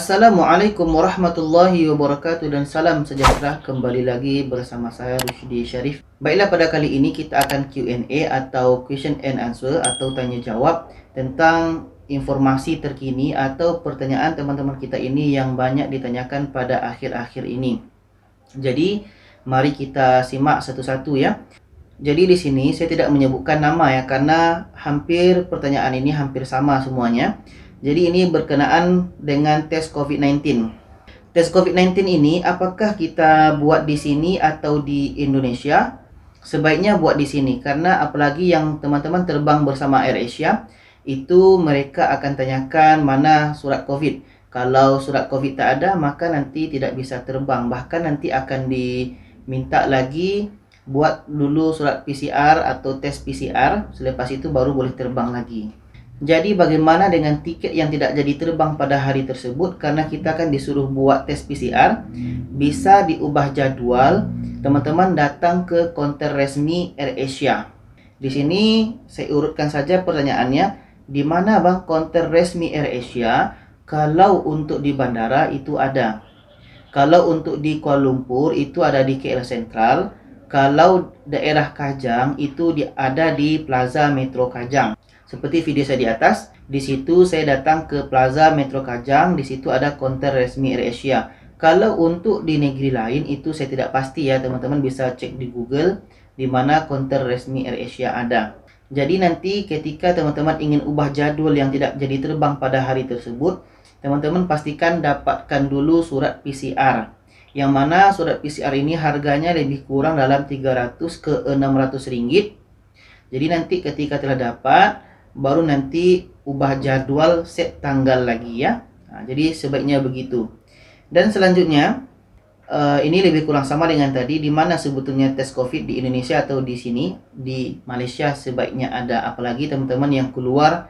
Assalamualaikum warahmatullahi wabarakatuh dan salam sejahtera. Kembali lagi bersama saya Rushdi Syarif. Baiklah, pada kali ini kita akan Q&A atau question and answer atau tanya jawab tentang informasi terkini atau pertanyaan teman-teman kita ini yang banyak ditanyakan pada akhir-akhir ini. Jadi mari kita simak satu-satu ya. Jadi di sini saya tidak menyebutkan nama ya, karena hampir pertanyaan ini hampir sama semuanya. Jadi ini berkenaan dengan tes COVID-19. Tes COVID-19 ini apakah kita buat di sini atau di Indonesia? Sebaiknya buat di sini, karena apalagi yang teman-teman terbang bersama AirAsia, itu mereka akan tanyakan mana surat COVID. Kalau surat COVID tak ada, maka nanti tidak bisa terbang. Bahkan nanti akan diminta lagi buat dulu surat PCR atau tes PCR. Selepas itu baru boleh terbang lagi. Jadi bagaimana dengan tiket yang tidak jadi terbang pada hari tersebut, karena kita kan disuruh buat tes PCR? Bisa diubah jadwal, teman-teman datang ke konter resmi AirAsia. Di sini saya urutkan saja pertanyaannya, di mana bang konter resmi AirAsia? Kalau untuk di bandara itu ada. Kalau untuk di Kuala Lumpur itu ada di KL Sentral. Kalau daerah Kajang itu ada di Plaza Metro Kajang. Seperti video saya di atas, di situ saya datang ke Plaza Metro Kajang, di situ ada konter resmi AirAsia. Kalau untuk di negeri lain itu saya tidak pasti ya, teman-teman bisa cek di Google di mana konter resmi AirAsia ada. Jadi nanti ketika teman-teman ingin ubah jadwal yang tidak jadi terbang pada hari tersebut, teman-teman pastikan dapatkan dulu surat PCR. Yang mana surat PCR ini harganya lebih kurang dalam 300 ke 600 ringgit. Jadi nanti ketika telah dapat, baru nanti ubah jadwal, set tanggal lagi ya. Nah, jadi sebaiknya begitu. Dan selanjutnya ini lebih kurang sama dengan tadi, di mana sebetulnya tes COVID di Indonesia atau di sini di Malaysia sebaiknya ada. Apalagi teman-teman yang keluar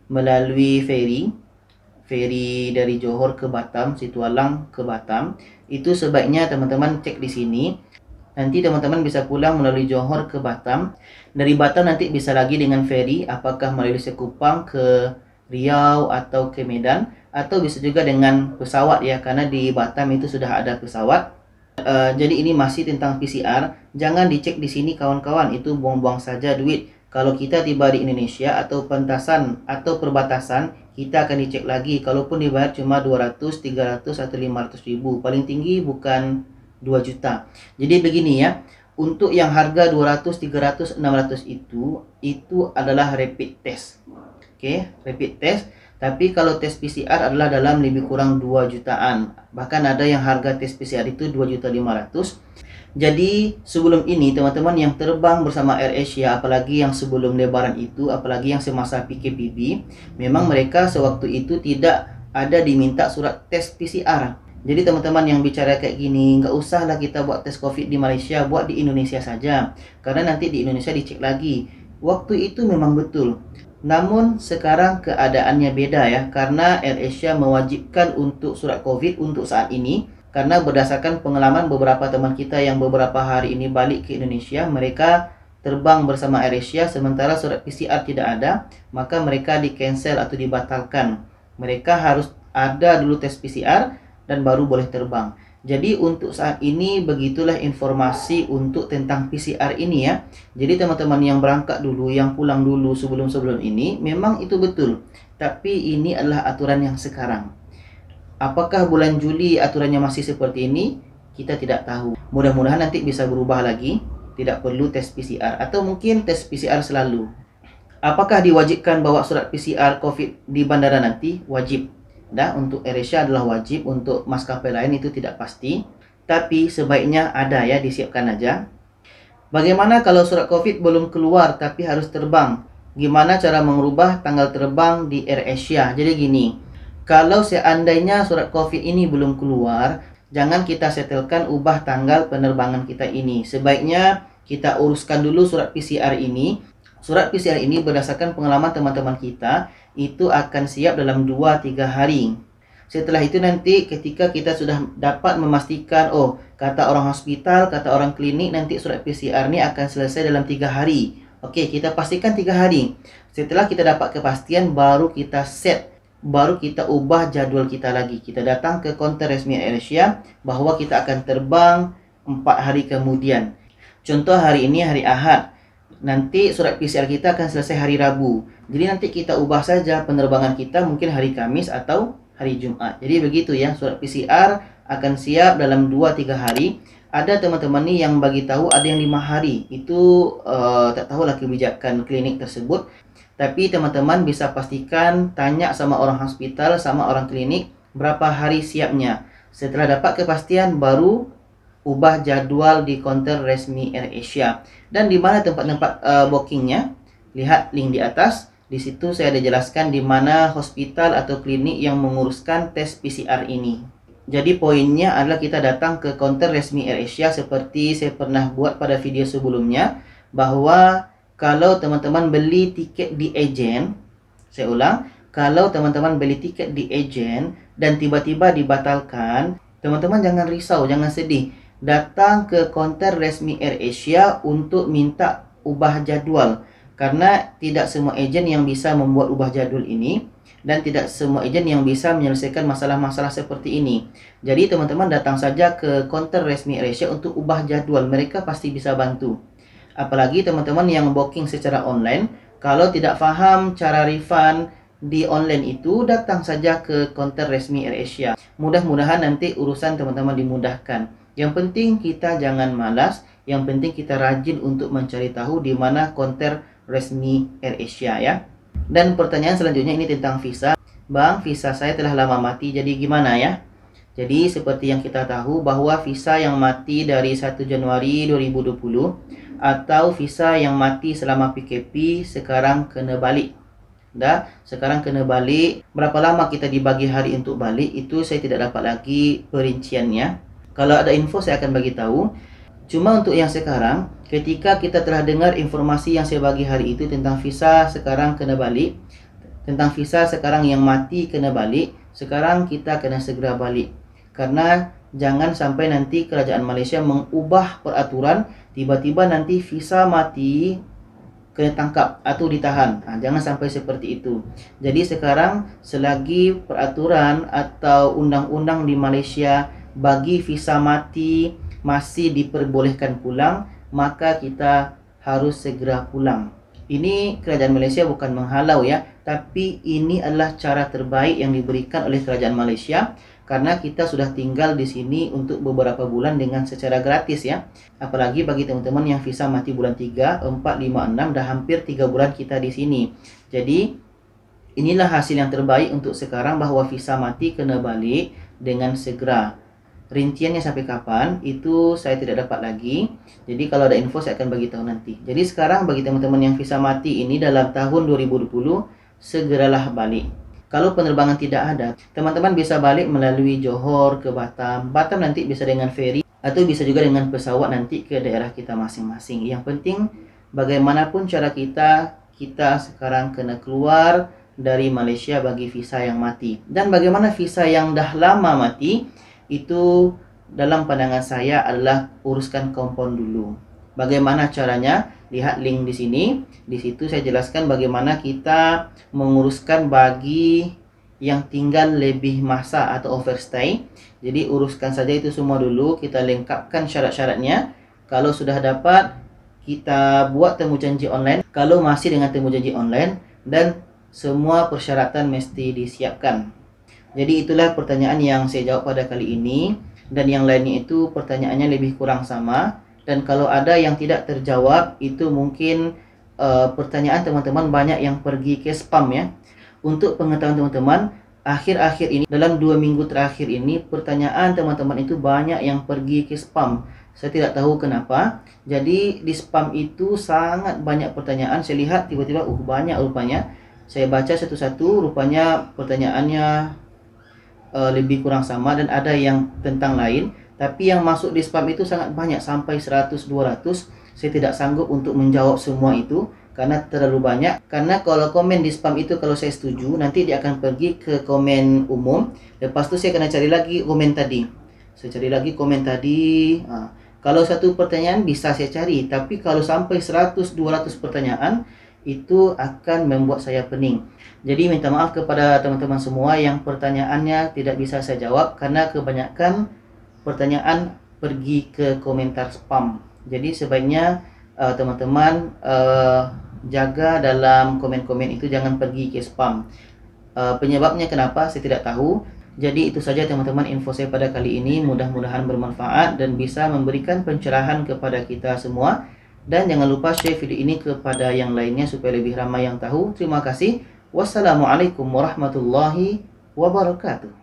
melalui ferry dari Johor ke Batam, Situalang ke Batam, itu sebaiknya teman-teman cek di sini. Nanti teman-teman bisa pulang melalui Johor ke Batam. Dari Batam nanti bisa lagi dengan ferry, apakah melalui Sekupang ke Riau atau ke Medan, atau bisa juga dengan pesawat ya, karena di Batam itu sudah ada pesawat. Jadi ini masih tentang PCR. Jangan dicek di sini kawan-kawan, itu buang-buang saja duit. Kalau kita tiba di Indonesia atau pentasan atau perbatasan, kita akan dicek lagi. Kalaupun dibayar cuma 200, 300 atau 500 ribu, paling tinggi bukan 2 juta. Jadi begini ya, untuk yang harga 200, 300, 600 itu adalah rapid test. Oke, rapid test. Tapi kalau tes PCR adalah dalam lebih kurang 2 jutaan. Bahkan ada yang harga tes PCR itu 2.500.000. Jadi sebelum ini teman-teman yang terbang bersama AirAsia, apalagi yang sebelum lebaran itu, apalagi yang semasa PKPB, memang mereka sewaktu itu tidak ada diminta surat tes PCR. Jadi teman-teman yang bicara kayak gini, nggak usahlah kita buat tes COVID di Malaysia, buat di Indonesia saja. Karena nanti di Indonesia dicek lagi. Waktu itu memang betul. Namun sekarang keadaannya beda ya, karena AirAsia mewajibkan untuk surat COVID untuk saat ini. Karena berdasarkan pengalaman beberapa teman kita yang beberapa hari ini balik ke Indonesia, mereka terbang bersama AirAsia sementara surat PCR tidak ada, maka mereka di-cancel atau dibatalkan. Mereka harus ada dulu tes PCR dan baru boleh terbang. Jadi untuk saat ini begitulah informasi untuk tentang PCR ini ya. Jadi teman-teman yang berangkat dulu, yang pulang dulu sebelum-sebelum ini, memang itu betul. Tapi ini adalah aturan yang sekarang. Apakah bulan Juli aturannya masih seperti ini? Kita tidak tahu. Mudah-mudahan nanti bisa berubah lagi. Tidak perlu tes PCR. Atau mungkin tes PCR selalu. Apakah diwajibkan bawa surat PCR COVID di bandara nanti? Wajib. Dah, untuk AirAsia adalah wajib. Untuk maskapai lain itu tidak pasti. Tapi sebaiknya ada ya, disiapkan aja. Bagaimana kalau surat COVID belum keluar tapi harus terbang? Gimana cara mengubah tanggal terbang di AirAsia? Jadi gini. Kalau seandainya surat COVID ini belum keluar, jangan kita setelkan ubah tanggal penerbangan kita ini. Sebaiknya kita uruskan dulu surat PCR ini. Surat PCR ini berdasarkan pengalaman teman-teman kita, itu akan siap dalam 2-3 hari. Setelah itu nanti ketika kita sudah dapat memastikan, oh kata orang hospital, kata orang klinik, nanti surat PCR ini akan selesai dalam 3 hari. Oke, kita pastikan 3 hari. Setelah kita dapat kepastian, baru kita set baru kita ubah jadwal kita lagi. Kita datang ke kaunter resmi AirAsia bahwa kita akan terbang 4 hari kemudian. Contoh hari ini hari Ahad. Nanti surat PCR kita akan selesai hari Rabu. Jadi nanti kita ubah saja penerbangan kita mungkin hari Kamis atau hari Jumat. Jadi begitu ya, surat PCR akan siap dalam 2-3 hari. Ada teman-teman nih yang bagi tahu ada yang 5 hari. Itu tak tahulah kebijakan klinik tersebut. Tapi teman-teman bisa pastikan tanya sama orang hospital, sama orang klinik berapa hari siapnya. Setelah dapat kepastian baru ubah jadwal di kaunter resmi AirAsia. Dan di mana tempat-tempat bookingnya? Lihat link di atas. Di situ saya ada jelaskan di mana hospital atau klinik yang menguruskan tes PCR ini. Jadi poinnya adalah kita datang ke kaunter resmi AirAsia seperti saya pernah buat pada video sebelumnya, bahwa kalau teman-teman beli tiket di ejen, saya ulang, kalau teman-teman beli tiket di ejen dan tiba-tiba dibatalkan, teman-teman jangan risau, jangan sedih. Datang ke kaunter resmi AirAsia untuk minta ubah jadwal. Karena tidak semua ejen yang bisa membuat ubah jadwal ini, dan tidak semua ejen yang bisa menyelesaikan masalah-masalah seperti ini. Jadi teman-teman datang saja ke kaunter resmi AirAsia untuk ubah jadwal. Mereka pasti bisa bantu. Apalagi teman-teman yang booking secara online, kalau tidak paham cara refund di online itu, datang saja ke kaunter resmi AirAsia. Mudah-mudahan nanti urusan teman-teman dimudahkan. Yang penting kita jangan malas, yang penting kita rajin untuk mencari tahu di mana kaunter resmi AirAsia ya. Dan pertanyaan selanjutnya ini tentang visa. Bang, visa saya telah lama mati, jadi gimana ya? Jadi seperti yang kita tahu bahwa visa yang mati dari 1 Januari 2020 atau visa yang mati selama PKP sekarang kena balik. Sekarang kena balik. Berapa lama kita dibagi hari untuk balik itu saya tidak dapat lagi perinciannya. Kalau ada info saya akan bagi tahu. Cuma untuk yang sekarang, ketika kita telah dengar informasi yang saya bagi hari itu tentang visa sekarang kena balik, tentang visa sekarang yang mati kena balik, sekarang kita kena segera balik. Karena jangan sampai nanti kerajaan Malaysia mengubah peraturan, tiba-tiba nanti visa mati kena tangkap atau ditahan. Jangan sampai seperti itu. Jadi sekarang selagi peraturan atau undang-undang di Malaysia bagi visa mati masih diperbolehkan pulang, maka kita harus segera pulang. Ini kerajaan Malaysia bukan menghalau ya, tapi ini adalah cara terbaik yang diberikan oleh kerajaan Malaysia, karena kita sudah tinggal di sini untuk beberapa bulan dengan secara gratis ya. Apalagi bagi teman-teman yang visa mati bulan 3, 4, 5, 6, dah hampir 3 bulan kita di sini. Jadi inilah hasil yang terbaik untuk sekarang, bahwa visa mati kena balik dengan segera. Rinciannya sampai kapan itu saya tidak dapat lagi. Jadi kalau ada info saya akan bagi tahu nanti. Jadi sekarang bagi teman-teman yang visa mati ini dalam tahun 2020, segeralah balik. Kalau penerbangan tidak ada, teman-teman bisa balik melalui Johor ke Batam. Batam nanti bisa dengan ferry atau bisa juga dengan pesawat nanti ke daerah kita masing-masing. Yang penting bagaimanapun cara kita sekarang kena keluar dari Malaysia bagi visa yang mati. Dan bagaimana visa yang dah lama mati, itu dalam pandangan saya adalah uruskan kompon dulu. Bagaimana caranya? Lihat link di sini. Di situ saya jelaskan bagaimana kita menguruskan bagi yang tinggal lebih masa atau overstay. Jadi uruskan saja itu semua dulu, kita lengkapkan syarat-syaratnya. Kalau sudah dapat, kita buat temu janji online. Kalau masih dengan temu janji online, dan semua persyaratan mesti disiapkan. Jadi itulah pertanyaan yang saya jawab pada kali ini. Dan yang lainnya itu pertanyaannya lebih kurang sama. Dan kalau ada yang tidak terjawab, itu mungkin pertanyaan teman-teman banyak yang pergi ke spam ya. Untuk pengetahuan teman-teman, akhir-akhir ini, dalam 2 minggu terakhir ini, pertanyaan teman-teman itu banyak yang pergi ke spam. Saya tidak tahu kenapa. Jadi di spam itu sangat banyak pertanyaan. Saya lihat tiba-tiba banyak rupanya. Saya baca satu-satu, rupanya pertanyaannya lebih kurang sama, dan ada yang tentang lain. Tapi yang masuk di spam itu sangat banyak, sampai 100-200. Saya tidak sanggup untuk menjawab semua itu karena terlalu banyak. Karena kalau komen di spam itu, kalau saya setuju, nanti dia akan pergi ke komen umum. Lepas itu saya akan cari lagi komen tadi. Saya cari lagi komen tadi. Kalau satu pertanyaan bisa saya cari, tapi kalau sampai 100-200 pertanyaan, itu akan membuat saya pening. Jadi minta maaf kepada teman-teman semua yang pertanyaannya tidak bisa saya jawab karena kebanyakan pertanyaan pergi ke komentar spam. Jadi sebaiknya teman-teman jaga dalam komen-komen itu, jangan pergi ke spam. Penyebabnya kenapa saya tidak tahu. Jadi itu saja teman-teman info saya pada kali ini. Mudah-mudahan bermanfaat dan bisa memberikan pencerahan kepada kita semua. Dan jangan lupa share video ini kepada yang lainnya supaya lebih ramai yang tahu. Terima kasih. Wassalamualaikum warahmatullahi wabarakatuh.